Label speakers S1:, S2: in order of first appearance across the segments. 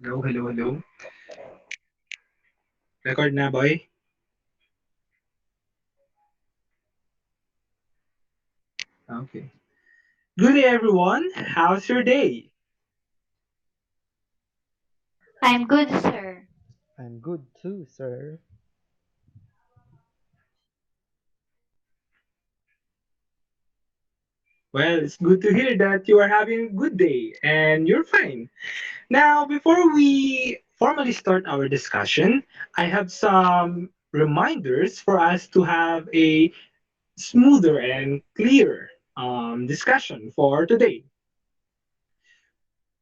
S1: Hello, hello, hello. Record na, boy. Okay. Good day, everyone. How's your day?
S2: I'm good, sir.
S3: I'm good too, sir.
S1: Well, it's good to hear that you are having a good day and you're fine. Now, before we formally start our discussion, I have some reminders for us to have a smoother and clear discussion for today.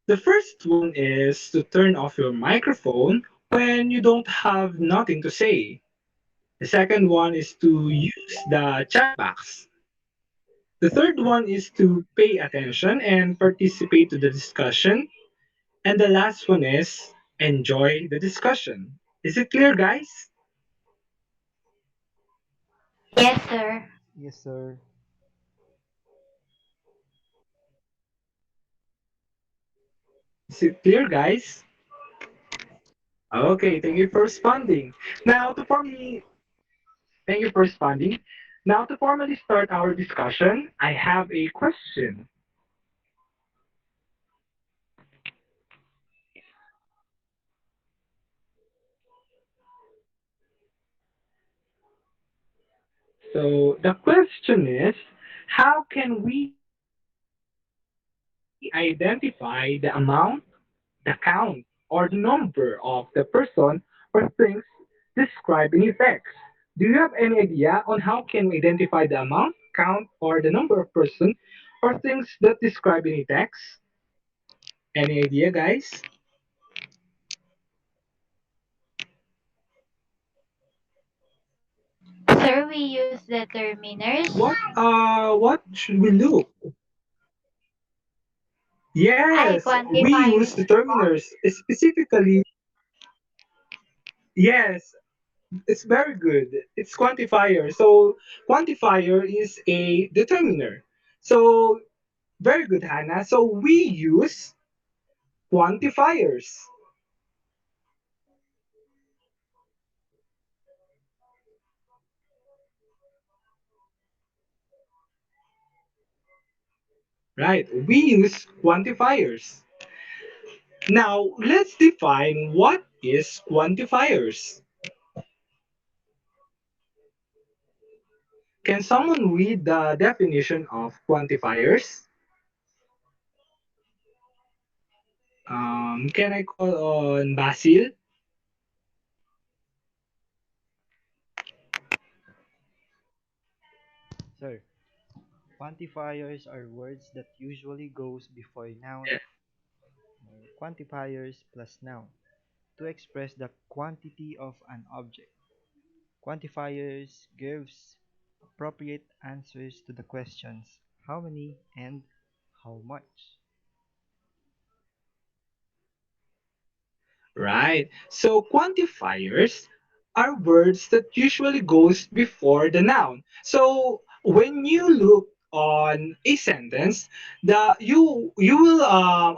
S1: The first one is to turn off your microphone when you don't have nothing to say. The second one is to use the chat box. The third one is to pay attention and participate to the discussion. And the last one is enjoy the discussion. Is it clear, guys?
S2: Yes, sir.
S3: Yes, sir.
S1: Is it clear, guys? Okay, thank you for responding. Now to formally thank you for responding. Now to formally start our discussion, I have a question. So the question is, how can we identify the amount, the count, or the number of the person or things described in a text? Do you have any idea on how can we identify the amount, count, or the number of person or things that describe in a text? Any idea, guys?
S2: Sir, we use determiners.
S1: What should we look?
S2: I
S1: Yes, we use
S2: quantifiers.
S1: determiners. Specifically, yes, it's very good. It's quantifier. So quantifier is a determiner. So very good, Hannah. So we use quantifiers, right? We use quantifiers. Now let's define what is quantifiers. Can someone read the definition of quantifiers? Can I call on Basil?
S3: Sir, quantifiers are words that usually goes before noun or quantifiers plus noun to express the quantity of an object. Quantifiers gives appropriate answers to the questions how many and how much.
S1: Right. So quantifiers are words that usually goes before the noun. So when you look on a sentence, the you will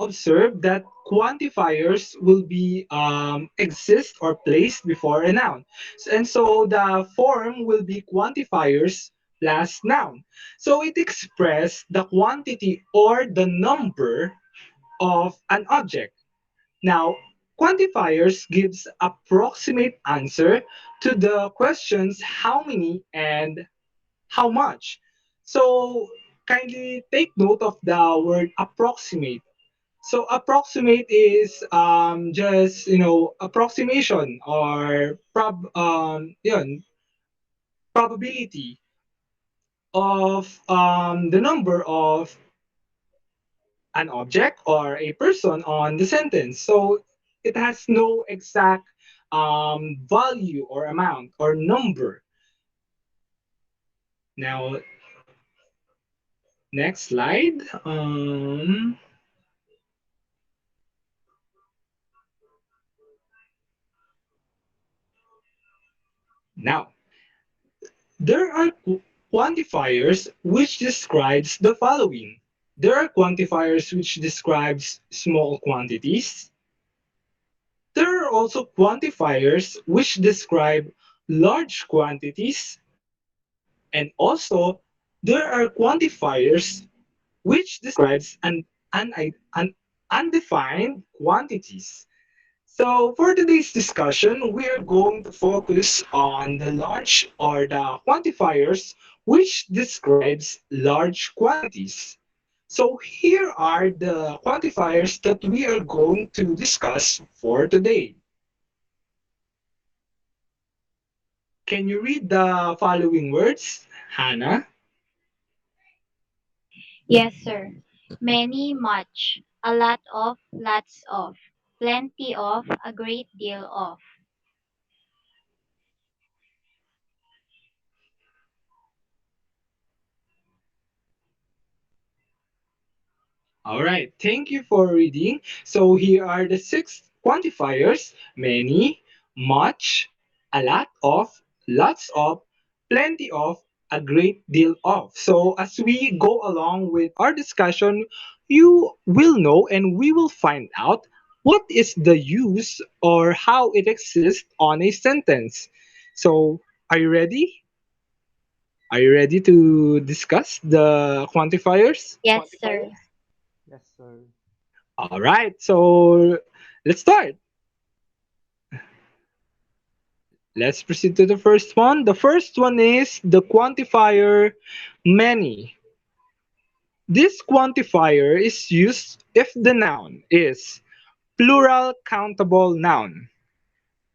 S1: observe that quantifiers will be exist or placed before a noun, and so the form will be quantifiers plus noun. So it express the quantity or the number of an object. Now, quantifiers gives approximate answer to the questions how many and how much. So kindly take note of the word approximate. So approximate is just approximation or probability of the number of an object or a person on the sentence. So it has no exact value or amount or number. Now, next slide. Now, there are quantifiers which describes the following. There are quantifiers which describes small quantities. There are also quantifiers which describe large quantities, and also there are quantifiers which describes undefined quantities. So for today's discussion, we are going to focus on the large or the quantifiers which describes large quantities. So here are the quantifiers that we are going to discuss for today. Can you read the following words, Hannah?
S2: Yes, sir. Many, much. A lot of, lots of. Plenty of, a great deal of.
S1: All right, thank you for reading. So here are the six quantifiers: many, much, a lot of, lots of, plenty of, a great deal of. So as we go along with our discussion, you will know and we will find out what is the use or how it exists on a sentence. So are you ready? Are you ready to discuss the quantifiers?
S2: Yes, sir.
S3: Yes, sir.
S1: All right, so let's start. Let's proceed to the first one. The first one is the quantifier many. This quantifier is used if the noun is plural countable noun.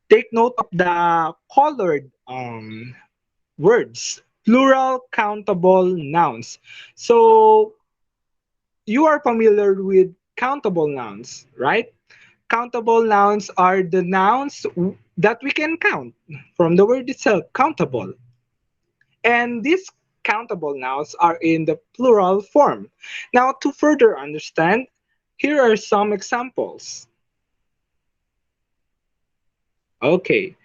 S1: Take note of the colored words, plural countable nouns. So you are familiar with countable nouns, right? Countable nouns are the nouns that we can count from the word itself, countable. And these countable nouns are in the plural form. Now, to further understand, here are some examples. Okay,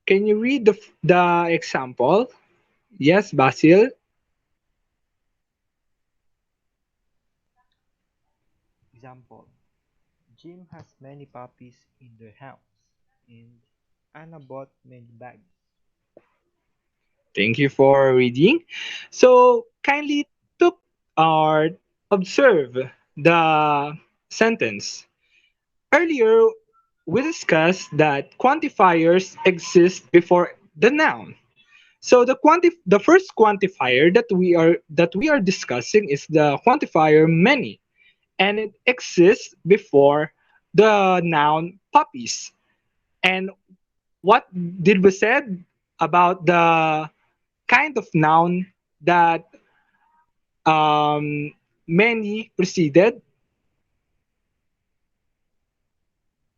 S1: can you read the example? Yes, Basil?
S3: Example: Jim has many puppies in their house, and Anna bought many bags.
S1: Thank you for reading. So, kindly took or observe the sentence. Earlier, we discussed that quantifiers exist before the noun. So the first quantifier that we are discussing is the quantifier many, and it exists before the noun puppies. And what did we said about the kind of noun that many preceded?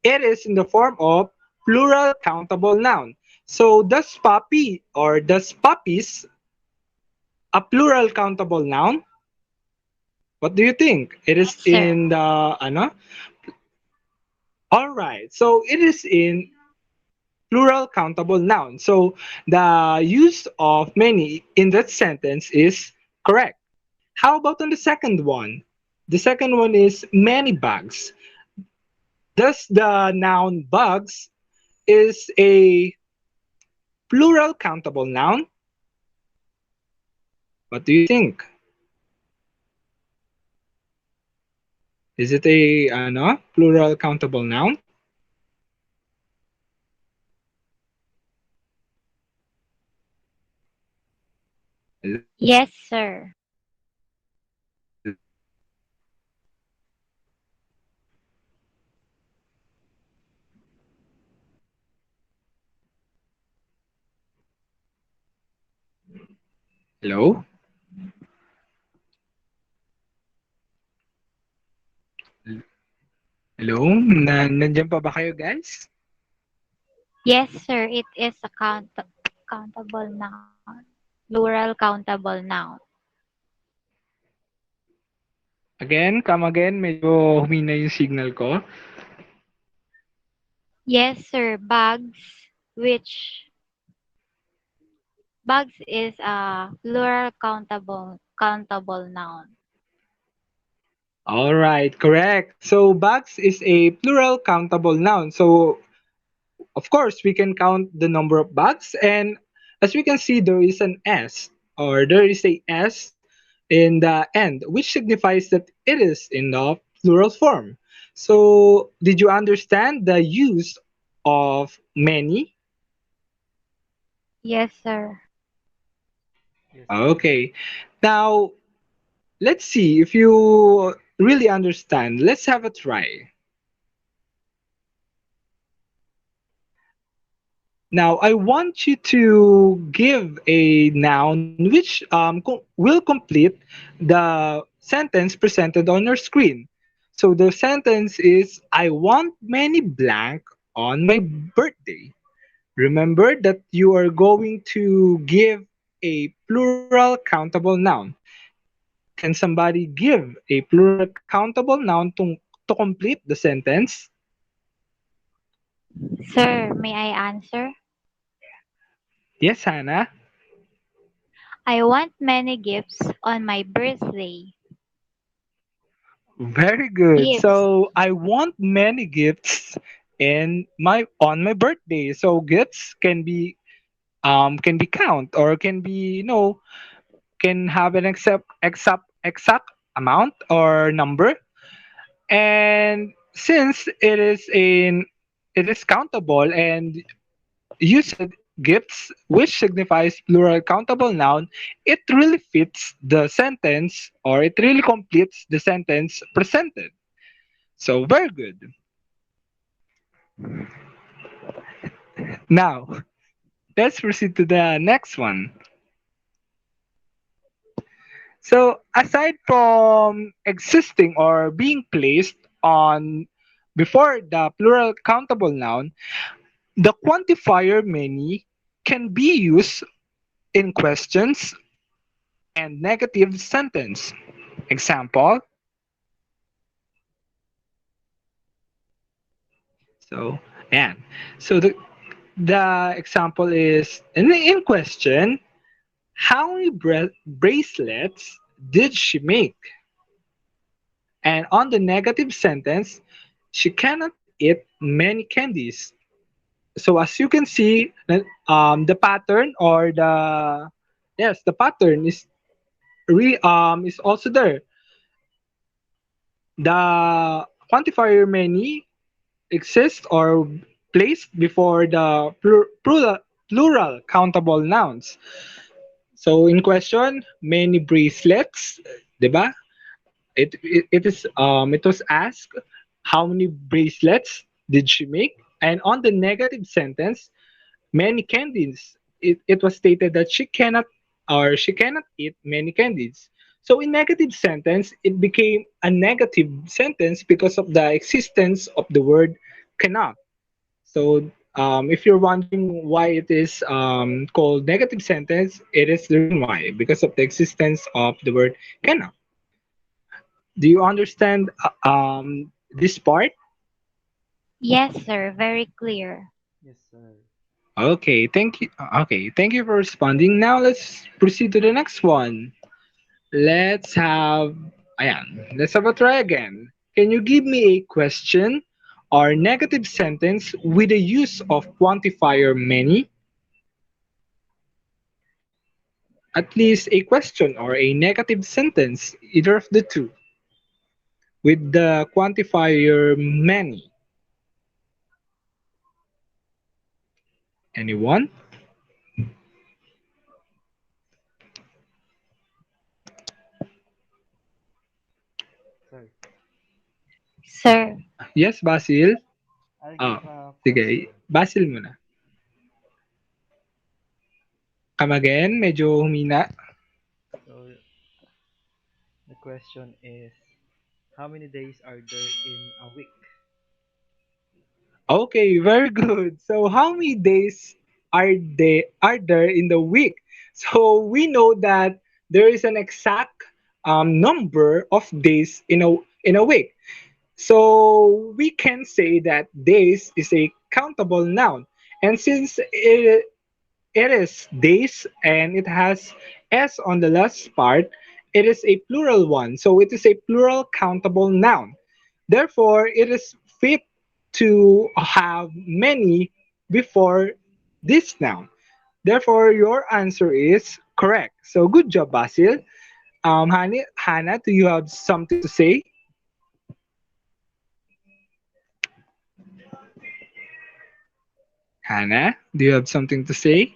S1: It is in the form of plural countable noun. So does puppy or does puppies a plural countable noun? What do you think? It
S2: Yes,
S1: is
S2: sir.
S1: in the ano? All right. So it is in plural countable noun. So the use of many in that sentence is correct. How about on the second one? The second one is many bags. Does the noun bugs is a plural countable noun? What do you think? Is it a plural countable noun?
S2: Yes, sir.
S1: Hello? Hello? Nandiyan pa ba kayo, guys?
S2: Yes, sir. It is a countable noun. Plural countable noun.
S1: Again, come again. Medyo humina yung signal ko.
S2: Yes, sir. Bugs is a plural countable noun.
S1: All right, correct. So, bugs is a plural countable noun. So, Of course, we can count the number of bags, and as we can see, there is an S, or there is a S in the end, which signifies that it is in the plural form. So, did you understand the use of many?
S2: Yes, sir.
S3: Yes, sir.
S1: Okay. Now, let's see if you really understand. Let's have a try. Now, I want you to give a noun which will complete the sentence presented on your screen. So the sentence is, I want many blank on my birthday. Remember that you are going to give a plural countable noun. Can somebody give a plural countable noun to complete the sentence?
S2: Sir, may I answer?
S1: Yes, Hannah.
S2: I want many gifts on my birthday.
S1: Very good.
S2: Gifts.
S1: So I want many gifts in my on my birthday. So gifts can be count or can be can have an exact amount or number. And since it is countable and you said gifts, which signifies plural countable noun, it really fits the sentence or it really completes the sentence presented. So very good. Now, let's proceed to the next one. So, aside from existing or being placed on before the plural countable noun, the quantifier many can be used in questions and negative sentence. Example, so and so the example is in question, how many bracelets did she make? And on the negative sentence, she cannot eat many candies. So as you can see, the pattern or the yes, the pattern is also there. The quantifier many exists or placed before the plural countable nouns. So in question, many bracelets, 'di ba? It was asked how many bracelets did she make, and on the negative sentence, many candies. It was stated that she cannot eat many candies. So in negative sentence, it became a negative sentence because of the existence of the word cannot. So if you're wondering why it is called negative sentence, it is the reason why, because of the existence of the word cannot. Do you understand this part?
S2: Yes, sir. Very clear.
S3: Yes, sir.
S1: Okay, thank you. Okay, thank you for responding. Now let's proceed to the next one. Let's have let's have a try again. Can you give me a question or negative sentence with the use of quantifier many? At least a question or a negative sentence, either of the two, with the quantifier many. Anyone?
S3: Sir,
S2: Sir.
S1: Yes, Basil?
S3: I'll
S1: Ah,
S3: give a
S1: sige.
S3: question.
S1: Basil muna. Come again, medyo humina.
S3: So the question is, how many days are there in a week?
S1: Okay, very good. So how many days are there in the week? So we know that there is an exact number of days in a week. So we can say that days is a countable noun. And since it is days and it has s on the last part, it is a plural one. So it is a plural countable noun. Therefore, it is fit to have many. before this noun. Therefore, your answer is correct. So good job, Basil. Hannah, do you have something to say? Hannah, do you have something to say?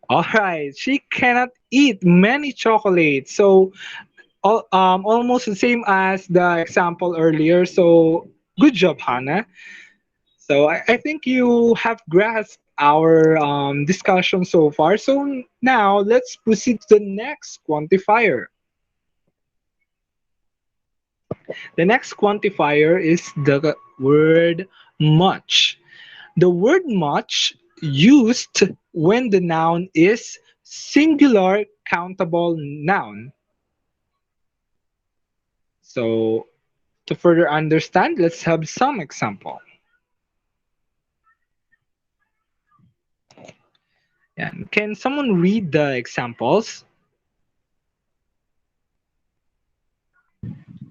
S1: All right, she cannot eat many chocolates. So, almost the same as the example earlier. So, good job, Hannah. So, I think you have grasped our discussion so far. So, now let's proceed to the next quantifier. The next quantifier is the word much. The word much used when the noun is singular countable noun. So to further understand, let's have some example. And can someone read the examples?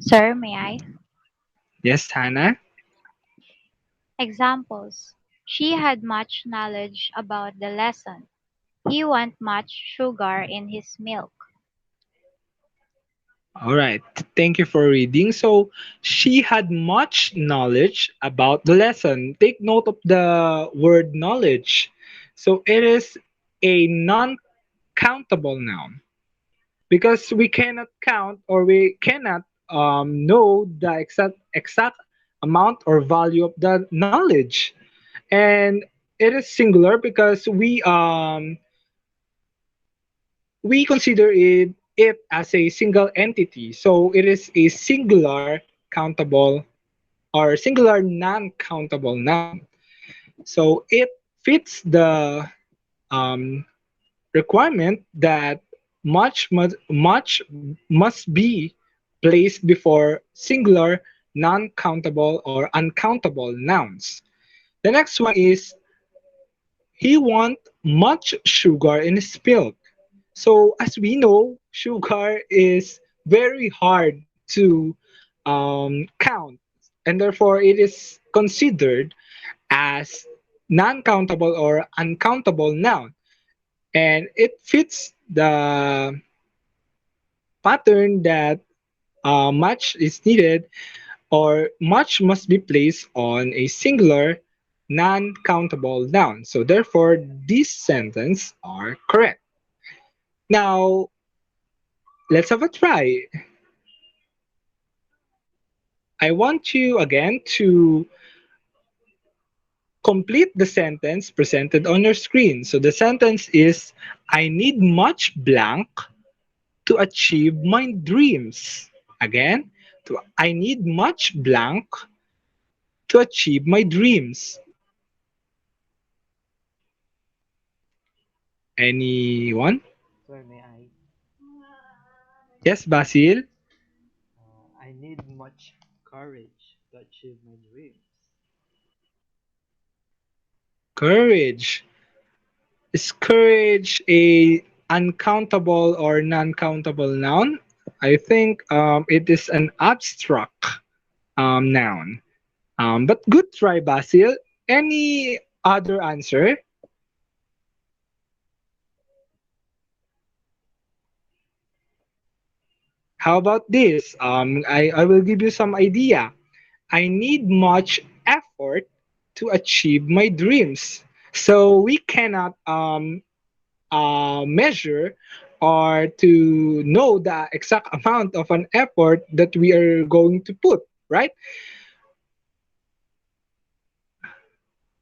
S2: Sir, may I?
S1: Yes, Hannah.
S2: Examples. She had much knowledge about the lesson. He want much sugar in his milk.
S1: All right. Thank you for reading. So she had much knowledge about the lesson. Take note of the word knowledge. So it is a non-countable noun because we cannot count or we cannot know the exact amount or value of the knowledge, and it is singular because we consider it as a single entity. So it is a singular countable or singular non-countable noun. So it fits the um, requirement that much must be placed before singular non-countable or uncountable nouns. The next one is he want much sugar in his milk. So as we know, sugar is very hard to count, and therefore it is considered as non-countable or uncountable noun, and it fits the pattern that much is needed or much must be placed on a singular non-countable noun. So therefore, these sentences are correct. Now, let's have a try. I want you again to complete the sentence presented on your screen. So the sentence is I need much blank to achieve my dreams. Again, I need much blank to achieve my dreams. Anyone?
S3: Sir, may I?
S1: Yes, Basil?
S3: I need much courage to achieve my dreams.
S1: Courage. Is courage a uncountable or non-countable noun? I think it is an abstract noun. But good try, Basil. Any other answer? How about this? I will give you some idea. I need much effort to achieve my dreams. So we cannot measure or to know the exact amount of an effort that we are going to put, right?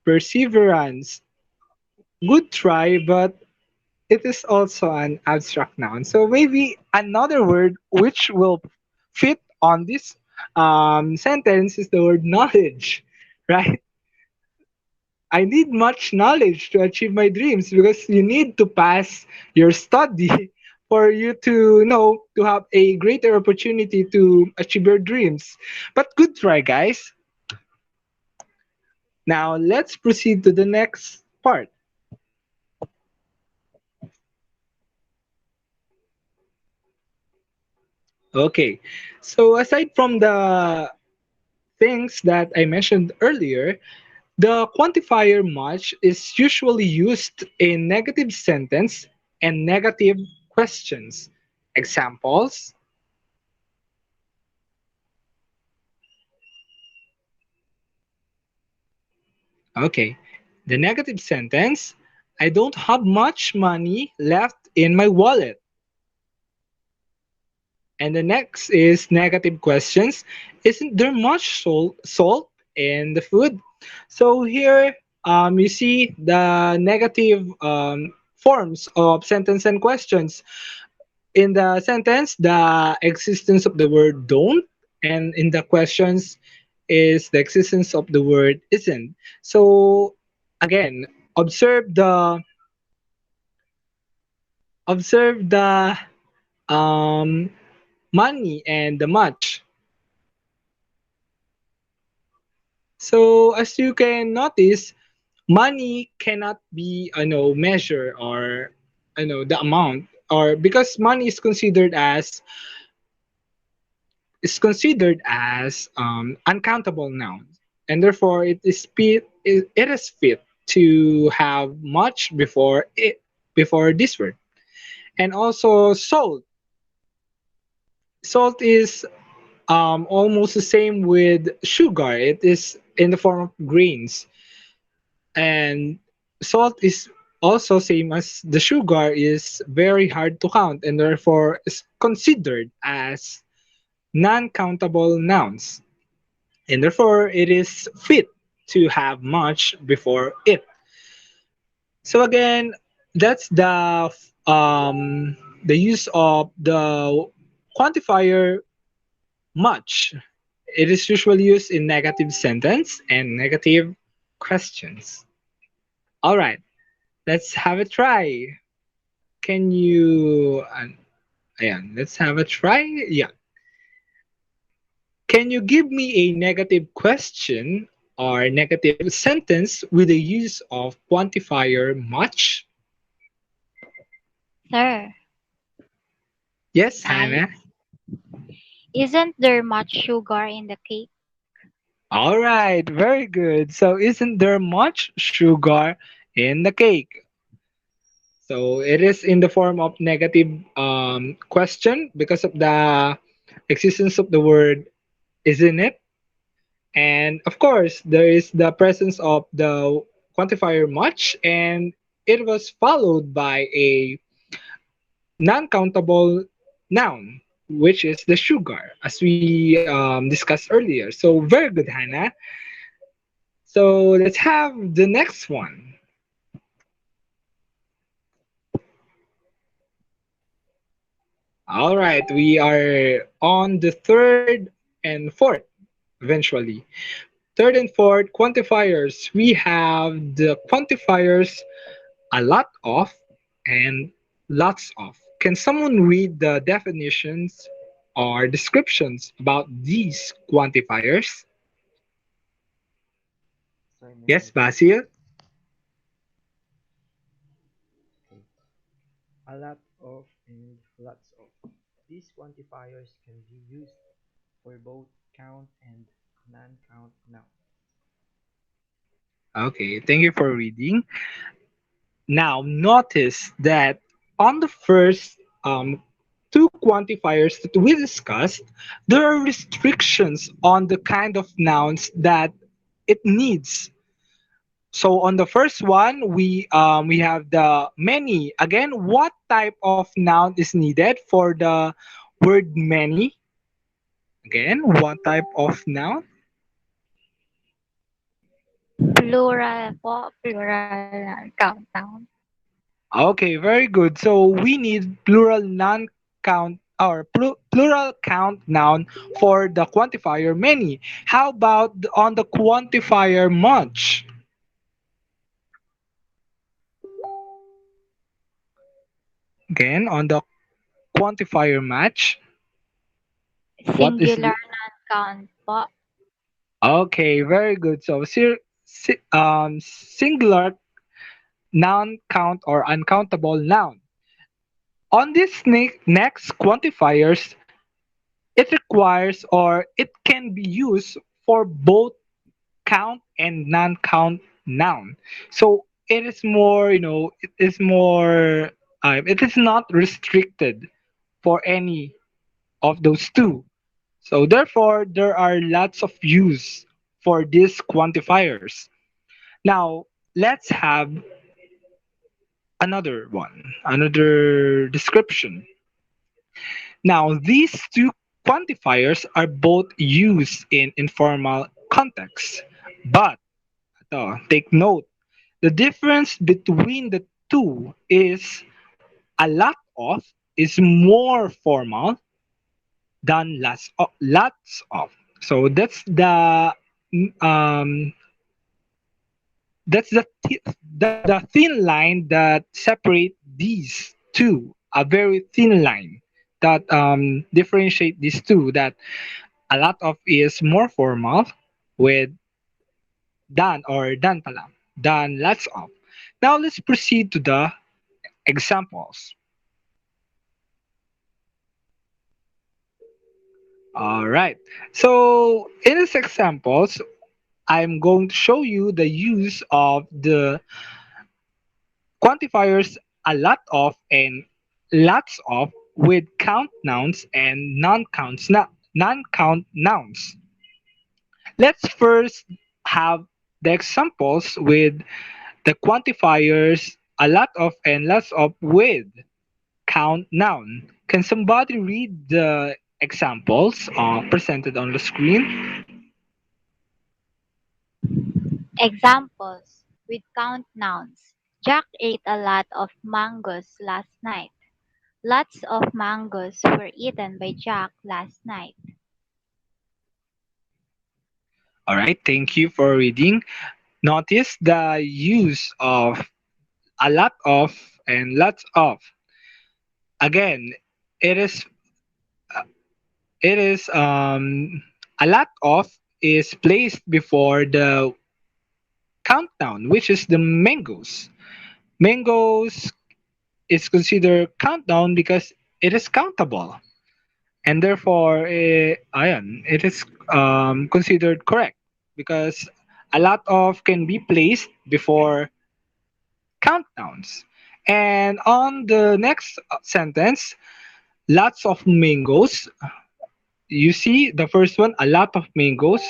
S1: Perseverance, good try, but it is also an abstract noun. So maybe another word which will fit on this sentence is the word knowledge, right? I need much knowledge to achieve my dreams because you need to pass your study for you to know to have a greater opportunity to achieve your dreams. But good try, guys. Now let's proceed to the next part. Okay. So aside from the things that I mentioned earlier, The quantifier much is usually used in negative sentence and negative questions. Examples. Okay. The negative sentence, I don't have much money left in my wallet. And the next is negative questions. Isn't there much salt in the food? So here you see the negative forms of sentence and questions. In the sentence, the existence of the word don't, and in the questions is the existence of the word isn't. So again, observe the observe the um, money and the much. So as you can notice, money cannot be measure or the amount, or because money is considered as uncountable nouns, and therefore it is fit to have much before this word. And also salt is almost the same with sugar. It is in the form of grains, and salt is also same as the sugar, is very hard to count, and therefore is considered as non-countable nouns, and therefore it is fit to have much before it. So again, that's the use of the quantifier much. It is usually used in negative sentence and negative questions. All right, let's have a try. Can you? Ayan, let's have a try. Yeah. Can you give me a negative question or negative sentence with the use of quantifier much?
S2: Sir,
S1: Yes,
S2: I
S1: Hannah.
S2: isn't there much sugar in the cake?
S1: All right, very good. So, isn't there much sugar in the cake? So, it is in the form of negative question because of the existence of the word isn't it? And of course, there is the presence of the quantifier much, and it was followed by a non-countable noun, which is the sugar, as we discussed earlier. So, very good, Hannah. So, let's have the next one. All right, we are on the third and fourth eventually. Third and fourth quantifiers. We have the quantifiers a lot of and lots of. Can someone read the definitions or descriptions about these quantifiers?
S3: So may
S1: Yes,
S3: I start?
S1: Basil?
S3: Okay. A lot of and lots of. These quantifiers can be used for both count and non-count nouns.
S1: Okay, thank you for reading. Now, notice that on the first two quantifiers that we discussed, there are restrictions on the kind of nouns that it needs. So on the first one, we have the many. Again, what type of noun is needed for the word many? Again, what type of noun?
S2: Plural po, plural countdown.
S1: Okay, very good. So we need plural non-count or plural count noun for the quantifier many. How about on the quantifier much? Again, on the quantifier match, what is
S2: Singular
S1: the
S2: non-count po.
S1: okay, very good. So singular noun count or uncountable noun. On this next quantifiers, it requires or it can be used for both count and non-count noun. So it is more, it is more, it is not restricted for any of those two. So therefore, there are lots of use for these quantifiers. Now, let's have another one, another description. Now, these two quantifiers are both used in informal contexts, but take note, the difference between the two is a lot of is more formal than lots of. So um that's the thin line that separate these two, a very thin line that differentiate these two, that a lot of is more formal with than pala than lots of. Now let's proceed to the examples. All right. So in these examples, I'm going to show you the use of the quantifiers a lot of and lots of with count nouns and non-count nouns. Let's first have the examples with the quantifiers a lot of and lots of with count noun. Can somebody read the examples presented on the screen?
S2: Examples with count nouns. Jack ate a lot of mangoes last night. Lots of mangoes were eaten by Jack last night.
S1: All right, thank you for reading. Notice the use of a lot of and lots of. Again, it is it is a lot of is placed before the countdown, which is the mangoes. Mangoes is considered countdown because it is countable, and therefore, it is considered correct because a lot of can be placed before countdowns. And on the next sentence, lots of mangoes. You see the first one, a lot of mangoes.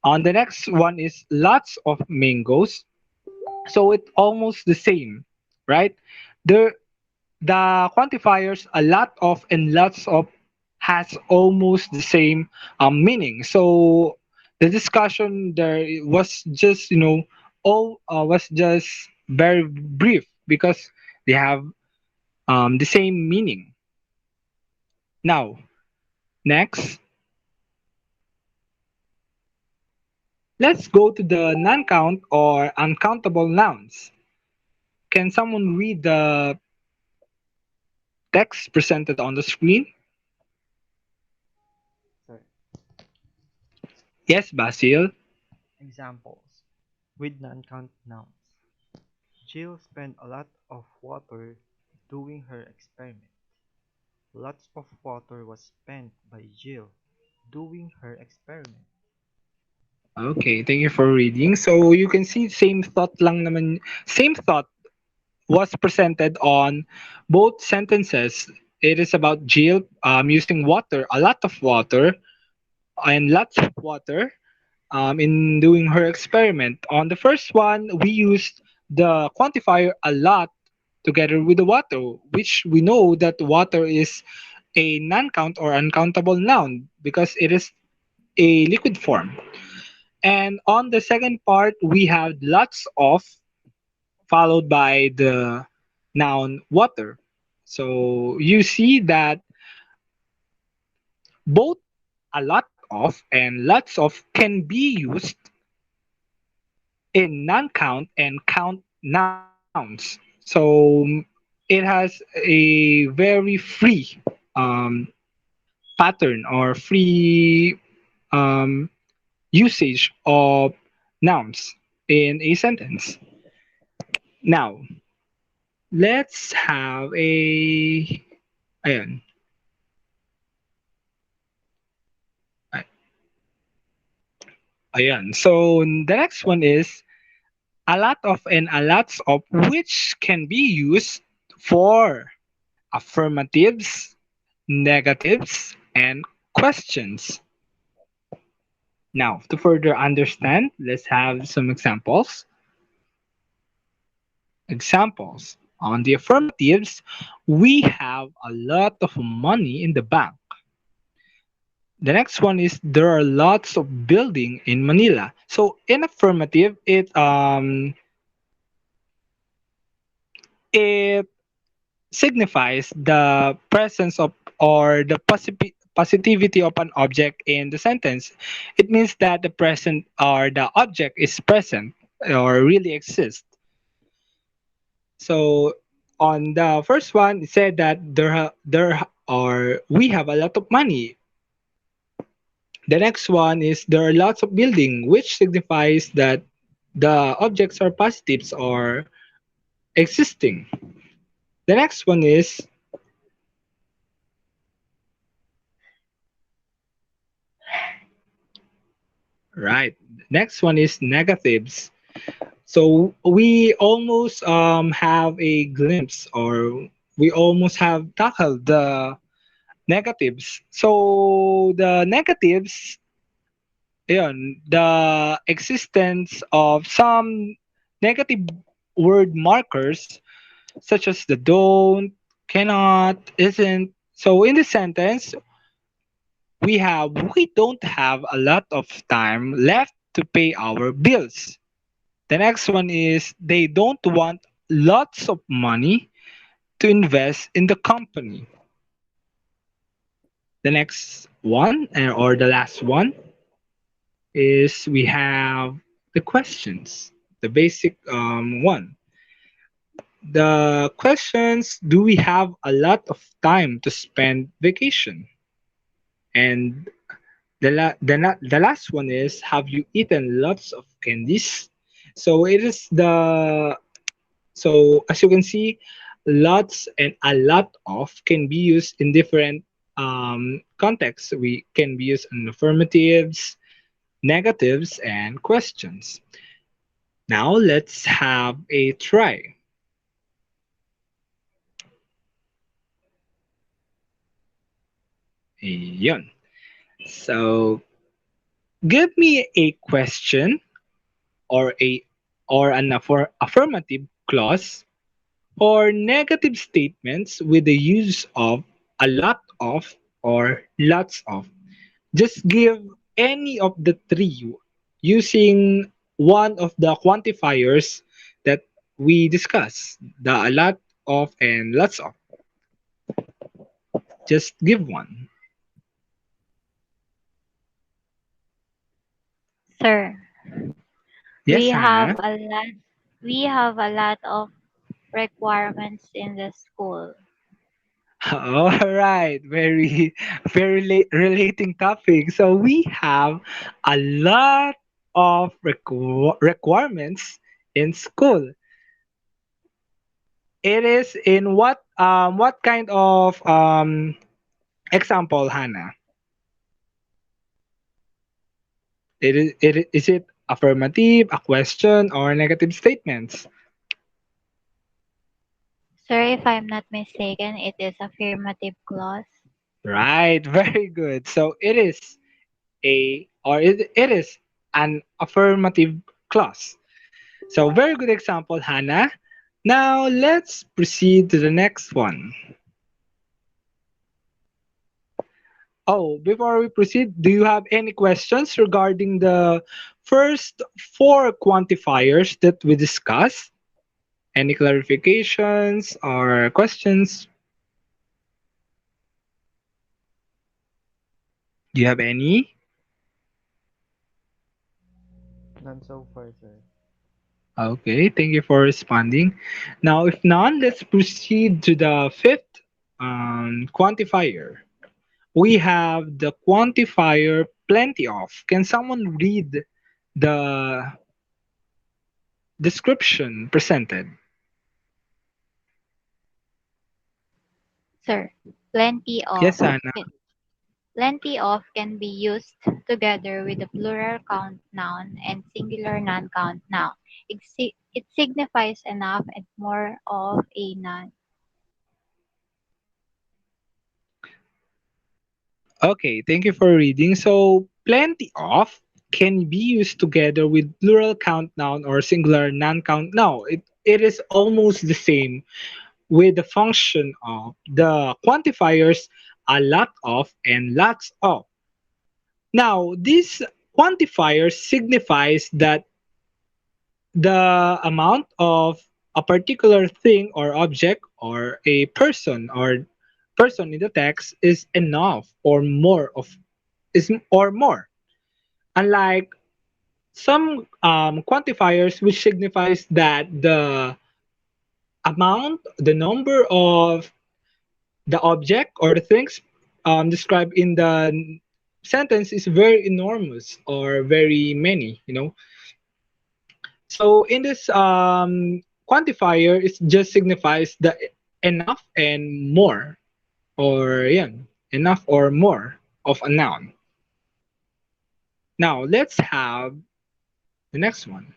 S1: On the next one is lots of mangoes. So it's almost the same, right? The the quantifiers a lot of and lots of has almost the same meaning. So the discussion there was just all was just very brief because they have the same meaning. Now, next, let's go to the non-count or uncountable nouns. Can someone read the text presented on the screen?
S3: Sorry.
S1: Yes, Basil.
S3: Examples with non-count nouns. Jill spent a lot of water doing her experiment. Lots of water was spent by Jill doing her experiment.
S1: Okay, thank you for reading. So you can see same thought was presented on both sentences. It is about Jill using water, a lot of water, and lots of water in doing her experiment. On the first one, we used the quantifier a lot together with the water, which we know that water is a non-count or uncountable noun because it is a liquid form. And on the second part, we have lots of followed by the noun water. So you see that both a lot of and lots of can be used in non-count and count nouns. So it has a very free um, pattern or free um, usage of nouns in a sentence. Now, let's have ayan, Ayan. So the next one is a lot of and a lots of, which can be used for affirmatives, negatives, and questions. Now, to further understand, let's have some examples. Examples. On the affirmatives, we have a lot of money in the bank. The next one is there are lots of building in Manila. So in affirmative, it signifies the presence of or the positivity of an object in the sentence. It means that the present or the object is present or really exists. So on the first one, it said that there are we have a lot of money. The next one is there are lots of building, which signifies that the objects are positives or existing. The next one is right. Next one is negatives. So we almost have a glimpse or we almost have tackled the negatives. So the negatives, the existence of some negative word markers such as the don't, cannot, isn't. So in this sentence, we don't have a lot of time left to pay our bills. The next one is they don't want lots of money to invest in the company. The next one, or the last one, is we have the questions. The basic one. The questions, do we have a lot of time to spend vacation? And the last one is, have you eaten lots of candies? So it is the So as you can see, lots and a lot of can be used in different contexts. We can be used in affirmatives, negatives, and questions. Now let's have a try. Yun. So give me a question or a or an affirmative clause or negative statements with the use of a lot of or lots of. Just give any of the three using one of the quantifiers that we discussed, the a lot of and lots of. Just give one.
S2: Sir, we
S1: Yes,
S2: have
S1: Hannah.
S2: a lot we have a lot of requirements in the school.
S1: All right, very very relating topic. So we have a lot of requirements in school. It is in what kind of example, Hannah? Is it affirmative, a question, or negative statements?
S2: Sir, if I'm not mistaken, it is affirmative clause.
S1: Right, very good. So it is an affirmative clause. So very good example, Hannah. Now let's proceed to the next one. Oh, before we proceed, do you have any questions regarding the first four quantifiers that we discussed? Any clarifications or questions? Do you have any?
S3: None so far, sir.
S1: Okay, thank you for responding. Now, if none, let's proceed to the fifth quantifier. We have the quantifier plenty of. Can someone read the description presented?
S2: Sir, plenty of
S1: Yes, Anna.
S2: Plenty of can be used together with the plural count noun and singular non-count noun. It signifies enough and more of a noun.
S1: Okay, thank you for reading. So, plenty of can be used together with plural count noun or singular non-count noun. It is almost the same with the function of the quantifiers a lot of and lots of. Now, this quantifier signifies that the amount of a particular thing or object or a person in the text is enough or more of is or more. Unlike some quantifiers which signifies that the number of the object or the things described in the sentence is very enormous or very many. So in this quantifier, it just signifies the enough and more, or yeah, enough or more of a noun. Now let's have the next one.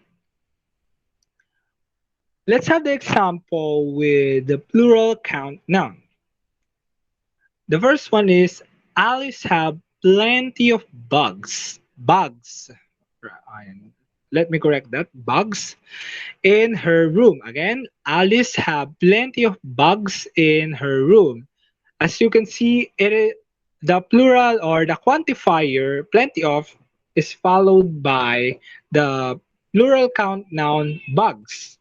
S1: Let's have the example with the plural count noun. The first one is Alice have plenty of bugs. Bugs. Let me correct that. Bugs in her room. Again, Alice have plenty of bugs in her room. As you can see, the plural or the quantifier plenty of is followed by the plural count noun bugs.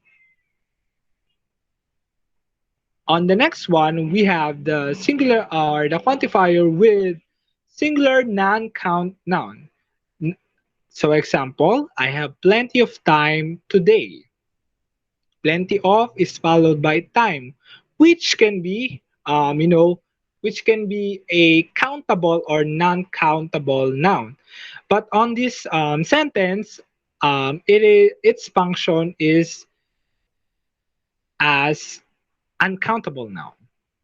S1: On the next one, we have the singular or the quantifier with singular non-count noun. So example, I have plenty of time today. Plenty of is followed by time, which can be, which can be a countable or non-countable noun. But on this sentence, its function is as uncountable noun.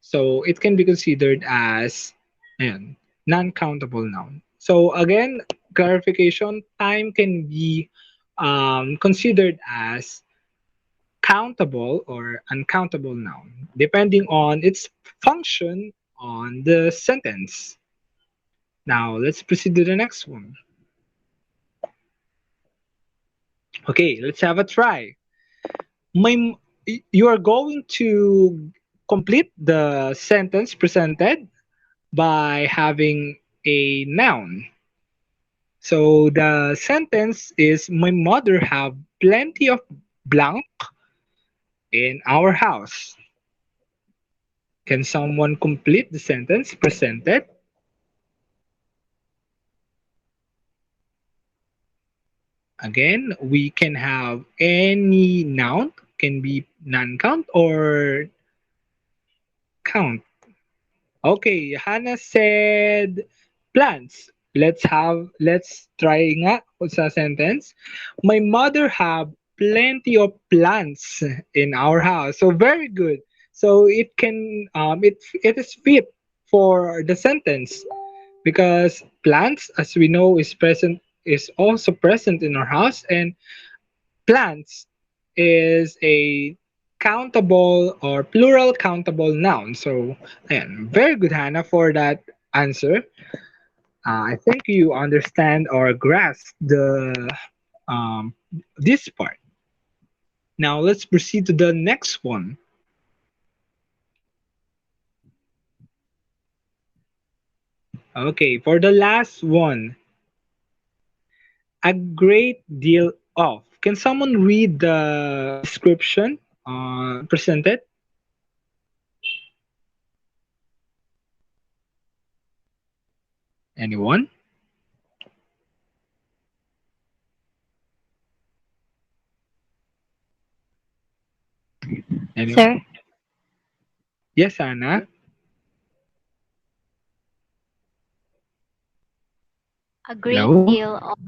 S1: So it can be considered as ayan, non-countable noun. So again, clarification, time can be considered as countable or uncountable noun, depending on its function on the sentence. Now let's proceed to the next one. Okay, let's have a try. My, you are going to complete the sentence presented by having a noun. So the sentence is my mother have plenty of blank in our house. Can someone complete the sentence presented? Again, we can have any noun, can be non-count or count. Okay, Hannah said plants. Let's try nga sa sentence. My mother have plenty of plants in our house. So very good. So it is fit for the sentence because plants, as we know, is also present in our house, and plants is a countable or plural countable noun. So, ayan, very good, Hannah, for that answer. I think you understand or grasp um, this part. Now, let's proceed to the next one. Okay, for the last one, a great deal of. Can someone read the description presented? Anyone? Anyone?
S2: Sir,
S1: Yes, Anna.
S2: a great
S1: Hello.
S2: deal of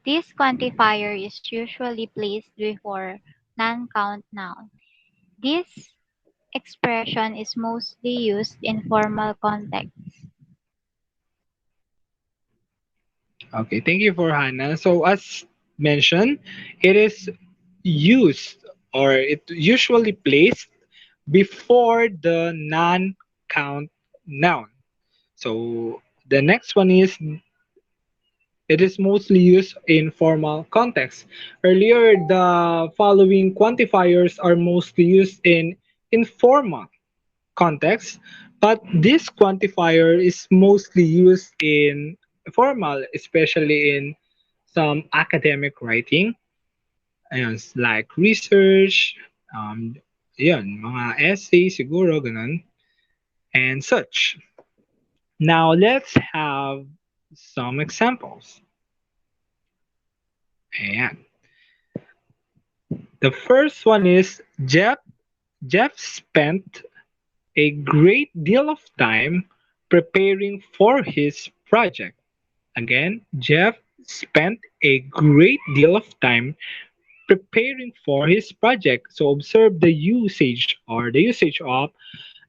S2: this quantifier is usually placed before non-count noun. This expression is mostly used in formal contexts.
S1: Okay, thank you for Hannah. So as mentioned, it is used or it usually placed before the non-count noun. So the next one is it is mostly used in formal context. Earlier, the following quantifiers are mostly used in informal context, but this quantifier is mostly used in formal, especially in some academic writing, ayun, like research, yun, mga essay siguro, ganun, and such. Now, let's have some examples. Ayan. The first one is Jeff spent a great deal of time preparing for his project. Again, Jeff spent a great deal of time preparing for his project. So observe the usage or the usage of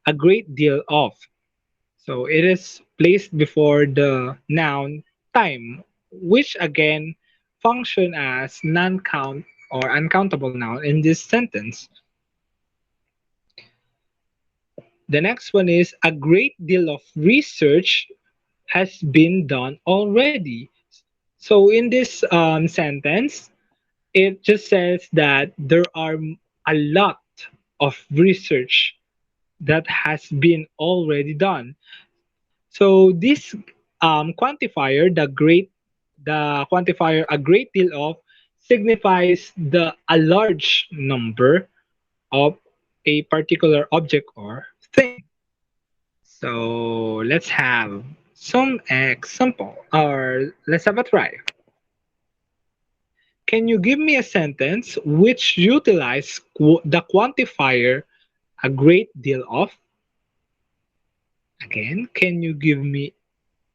S1: a great deal of. So it is placed before the noun time, which again function as non-count or uncountable noun in this sentence. The next one is a great deal of research has been done already. So in this sentence, it just says that there are a lot of research that has been already done. So this quantifier, the quantifier a great deal of signifies the a large number of a particular object or thing. So let's have some example or let's have a try. Can you give me a sentence which utilize the quantifier a great deal of? Again, can you give me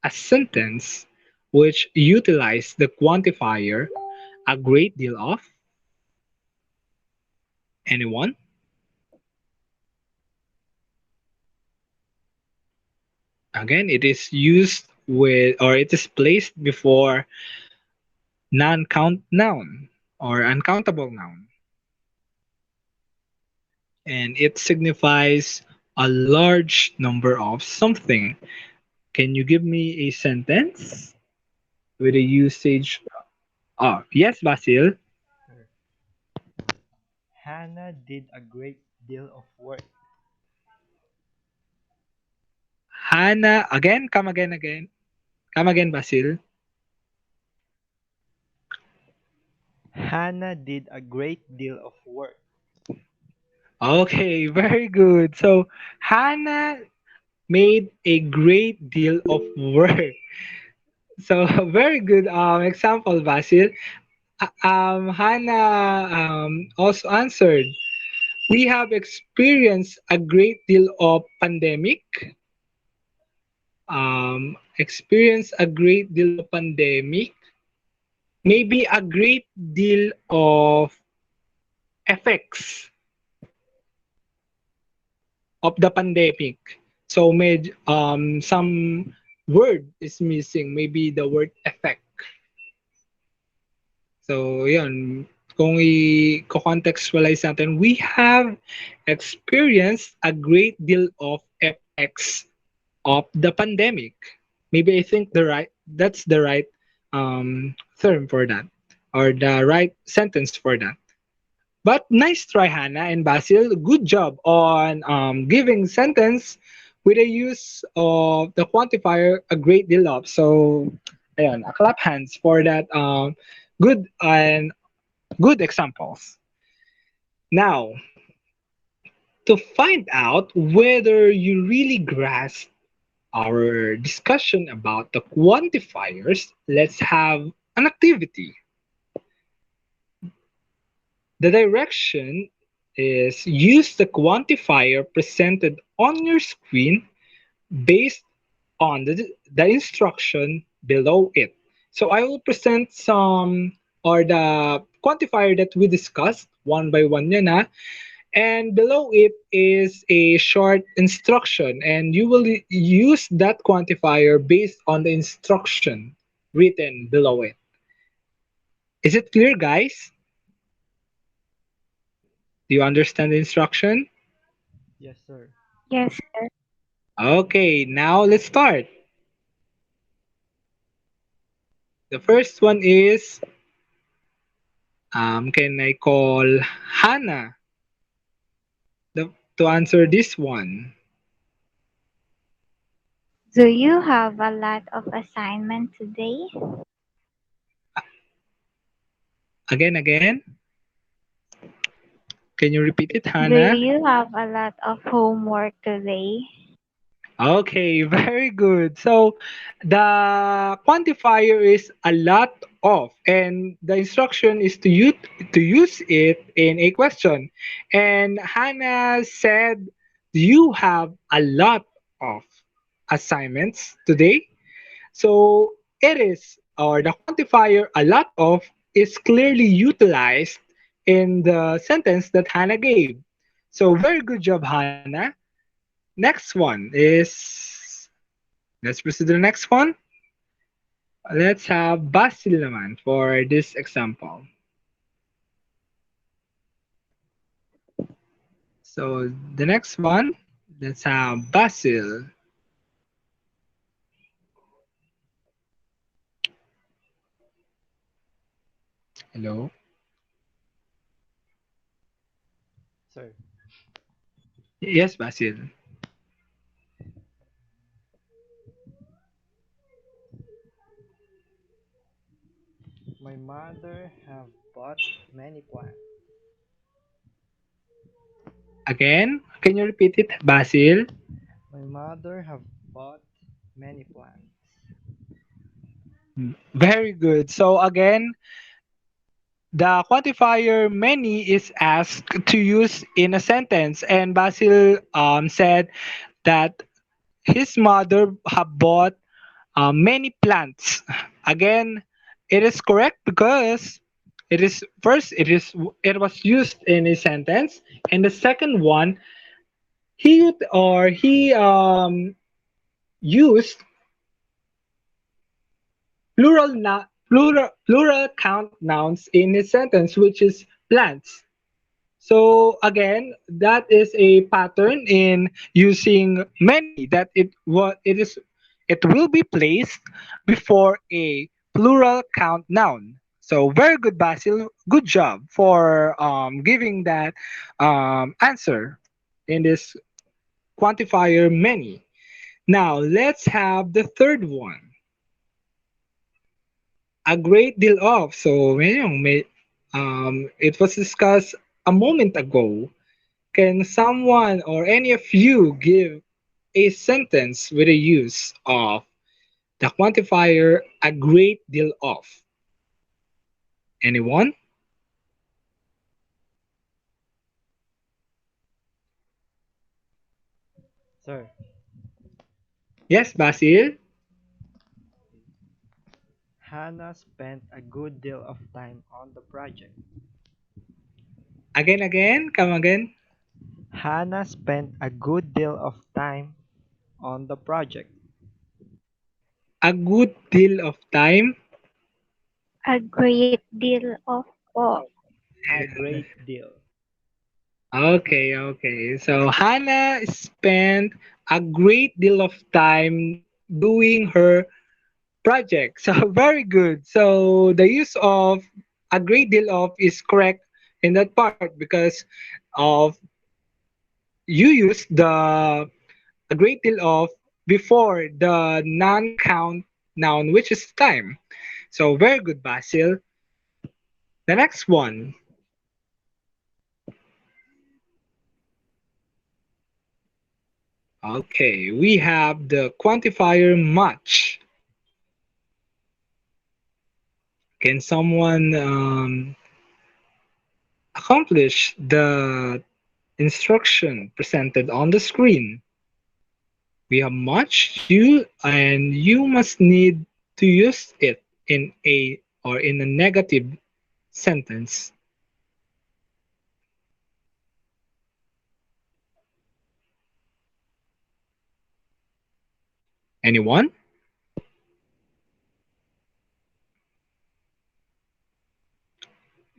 S1: a sentence which utilize the quantifier a great deal of? Anyone? Again, it is used with or it is placed before non-count noun or uncountable noun, and it signifies a large number of something. Can you give me a sentence with a usage? Oh, yes, Basil.
S3: Sure. Hannah did a great deal of work.
S1: Hannah, again, come again, come again, Basil.
S3: Hannah did a great deal of work.
S1: Okay, very good. So, Hannah made a great deal of work. So, very good example, Basil. Hannah also answered, we have experienced a great deal of pandemic. Experienced a great deal of pandemic. Maybe a great deal of effects of the pandemic. So some word is missing. Maybe the word effect. So yun, kung i-contextualize natin, we have experienced a great deal of effects of the pandemic. Maybe I think that's the right term for that or the right sentence for that. But nice try, Hannah and Basil. Good job on giving sentence with the use of the quantifier a great deal of. So, ayun, a clap hands for that good and good examples. Now, to find out whether you really grasp our discussion about the quantifiers, let's have an activity. The direction is use the quantifier presented on your screen based on the instruction below it. So I will present some or the quantifier that we discussed one by one yan ha. And below it is a short instruction and you will use that quantifier based on the instruction. written below it. Is it clear, guys? Do you understand the instruction?
S3: Yes, sir.
S2: Yes, sir.
S1: Okay, now let's start. The first one is can I call Hannah to answer this one?
S2: Do you have a lot of assignment today?
S1: Again? Can you repeat it,
S2: Do
S1: Hannah?
S2: you have a lot of homework today?
S1: Okay, very good. So the quantifier is a lot of, and the instruction is to use it in a question. And Hannah said, "Do you have a lot of assignments today?" So it is, or the quantifier a lot of is clearly utilized in the sentence that Hannah gave. So very good job, Hannah. Next one is, let's proceed to the next one. Let's have Basil naman for this example. So the next one, let's have Basil. Hello.
S3: Sir,
S1: Yes, Basil.
S3: my mother have bought many plants.
S1: Again, can you repeat it, Basil?
S3: My mother have bought many plants.
S1: Very good. So again, the quantifier many is asked to use in a sentence, and Basil said that his mother have bought many plants. Again, it is correct because it was used in a sentence, and the second one he used plural count nouns in his sentence, which is plants. So again, that is a pattern in using many, that it will be placed before a plural count noun. So very good, Basil. Good job for giving that answer in this quantifier many. Now let's have the third one. A great deal of. So it was discussed a moment ago. Can someone or any of you give a sentence with the use of the quantifier a great deal of? Anyone?
S3: Sir,
S1: Yes, Basil?
S3: Hannah spent a good deal of time on the project.
S1: Again, come again.
S3: Hannah spent a good deal of time on the project.
S1: A good deal of time.
S2: A great deal of.
S3: A great deal.
S1: Okay. So Hannah spent a great deal of time doing her project. So very good. So the use of a great deal of is correct in that part because of you use the a great deal of before the non-count noun, which is time. So very good, Basil. The next one. Okay, we have the quantifier much. Can someone accomplish the instruction presented on the screen? We have much you must need to use it in a negative sentence. Anyone?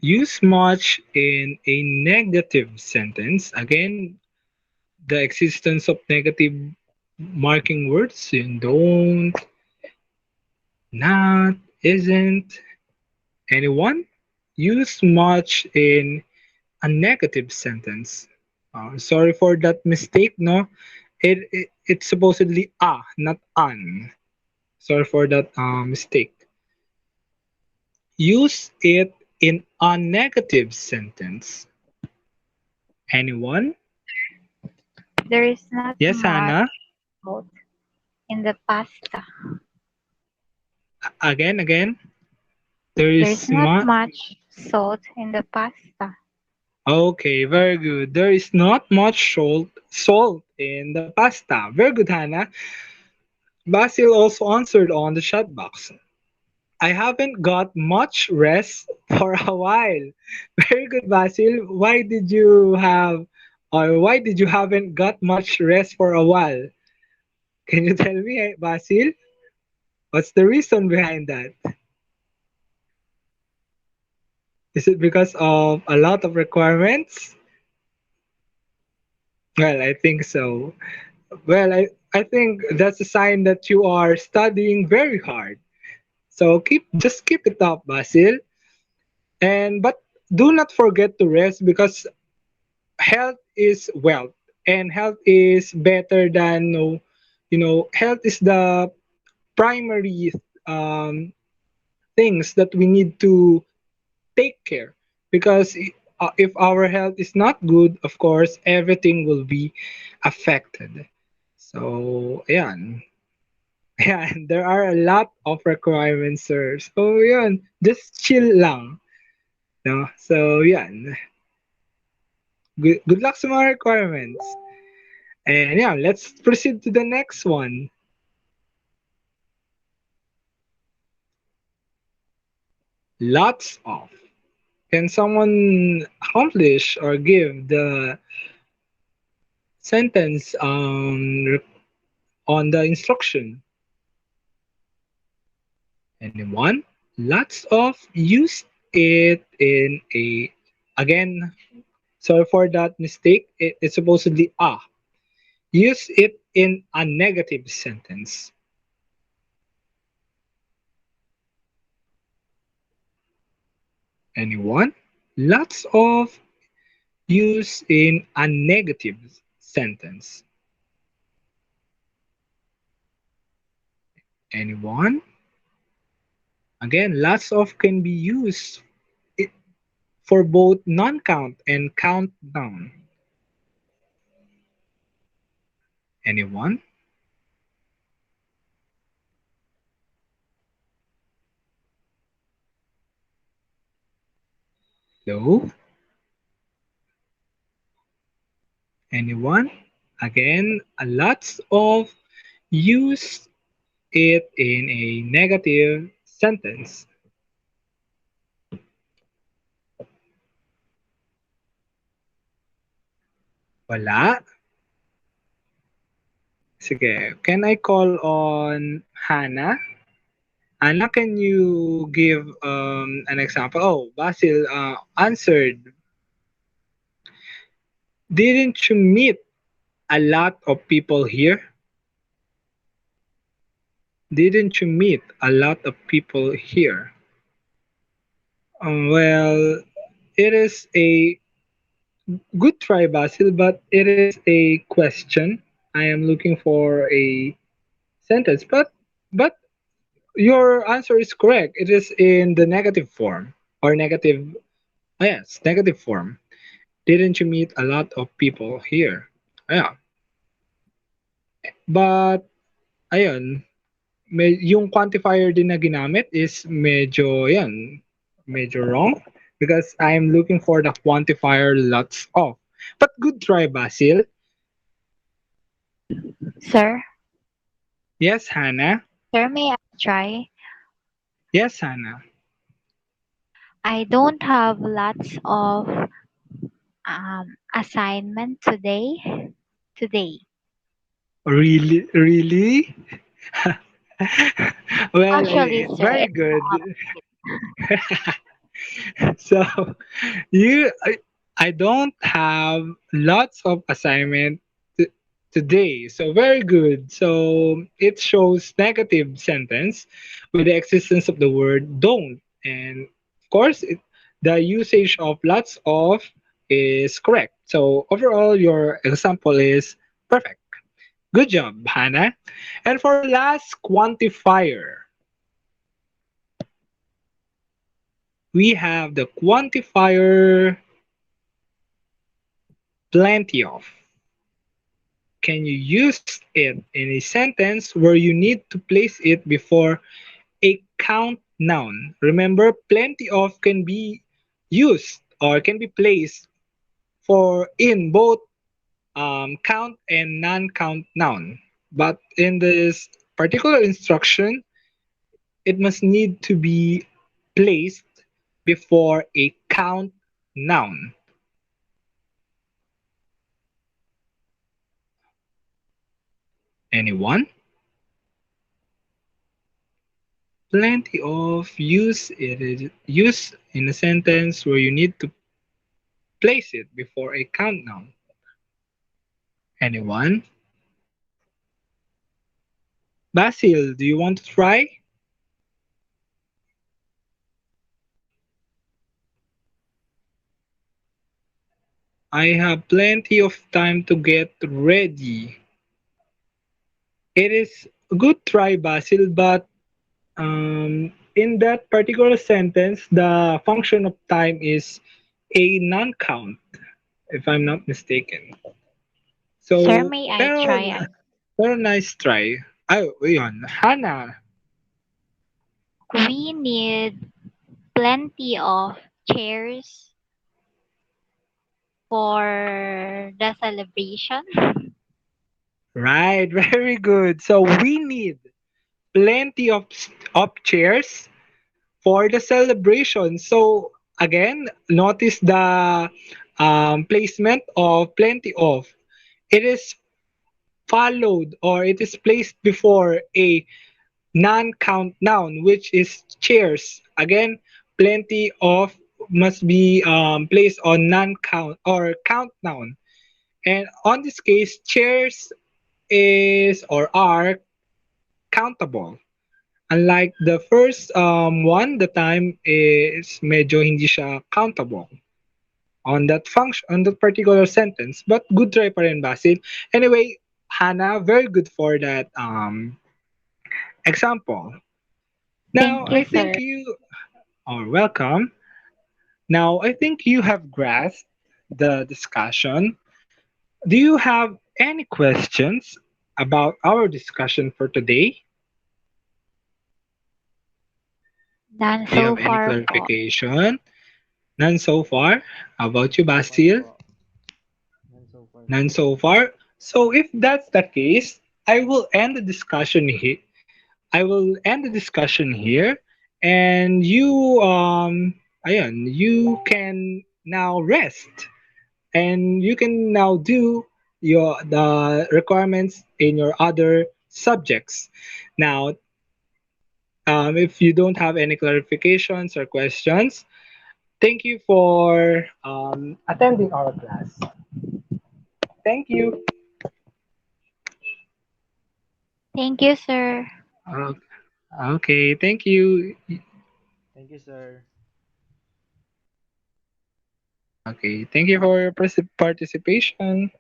S1: Use much in a negative sentence. Again, the existence of negative marking words in don't, not, isn't. Anyone? Use much in a negative sentence. Sorry for that mistake, no? It's supposedly not an. Sorry for that mistake. Use it in a negative sentence. Anyone?
S2: There is not
S1: Yes,
S2: much
S1: Hannah?
S2: salt in the pasta.
S1: Again. There
S2: There's
S1: is
S2: not much salt in the pasta.
S1: Okay, very good. There is not much salt in the pasta. Very good, Hannah. Basil also answered on the chat box. I haven't got much rest for a while. Very good, Basil. Why did you haven't got much rest for a while? Can you tell me, Basil? What's the reason behind that? Is it because of a lot of requirements? Well, I think so. I think that's a sign that you are studying very hard. So keep it up, Basil. And but do not forget to rest because health is wealth, and health is better than no, health is the primary um, things that we need to take care because if our health is not good, of course, everything will be affected. So, ayan. Yeah, there are a lot of requirements, sir. So, yun, just chill lang. No? So, yan. Good luck sa mga requirements. And yeah, let's proceed to the next one. Lots of. Can someone accomplish or give the sentence on the instruction? Anyone? Lots of use it in a again. Sorry for that mistake. It's supposedly use it in a negative sentence. Anyone? Lots of use in a negative sentence. Anyone? Again, lots of can be used for both non-count and count noun. Anyone? Hello? Anyone? Again, lots of use it in a negative sentence. Wala? Sige, can I call on Hannah? Hannah, can you give an example? Oh, Basil answered. Didn't you meet a lot of people here? Didn't you meet a lot of people here? Well, it is a good try, Basil, but it is a question. I am looking for a sentence, but your answer is correct. It is in the negative form or negative. Yes, negative form. Didn't you meet a lot of people here? Yeah, but ayun, yung quantifier din na ginamit is medyo wrong because I'm looking for the quantifier lots of. But good try, Basil.
S2: Sir,
S1: Yes, Hannah.
S2: sir, may I try?
S1: Yes, Hannah.
S2: I don't have lots of assignment today.
S1: Really, really? Well,
S2: Actually, sir,
S1: very
S2: it's the
S1: good.
S2: opposite.
S1: So you I don't have lots of assignment t- today, so very good. So it shows negative sentence with the existence of the word don't, and of course the usage of lots of is correct. So overall your example is perfect. Good job, Hannah. And for our last quantifier, we have the quantifier plenty of. Can you use it in a sentence where you need to place it before a count noun? Remember, plenty of can be used or can be placed for in both count and non-count noun. But in this particular instruction, it must need to be placed before a count noun. Anyone? Plenty of use in a sentence where you need to place it before a count noun. Anyone? Basil, do you want to try? I have plenty of time to get ready. It is a good try, Basil, but in that particular sentence, the function of time is a non-count, if I'm not mistaken.
S2: Sir,
S1: So,
S2: may I try again?
S1: pero nice try. Ay, yun. Hannah,
S2: We need plenty of chairs for the celebration.
S1: right, very good. So we need plenty of chairs for the celebration. So again, notice the placement of plenty of. It is followed or it is placed before a non-count noun, which is chairs. Again, plenty of must be placed on non-count or count noun. And on this case, chairs is or are countable. Unlike the first one, the time is medyo hindi siya countable on that function, on that particular sentence. But good try pa rin, Basil. Anyway, Hannah, very good for that example. Now,
S2: Thank you,
S1: I
S2: sir.
S1: think you are welcome. Now, I think you have grasped the discussion. Do you have any questions about our discussion for today?
S2: None
S1: Do you
S2: so
S1: have any
S2: far po.
S1: clarification? None so far. How about you,
S3: Wala
S1: Basil?
S3: po. None so far
S1: None
S3: po.
S1: so far. So if that's the case, I will end the discussion here. I will end the discussion here, and you can now rest, and you can now do the requirements in your other subjects. Now, if you don't have any clarifications or questions, thank you for attending our class. Thank you.
S2: Thank you, sir.
S1: Uh, Okay, thank you.
S3: Thank you, sir.
S1: Okay, thank you for your participation.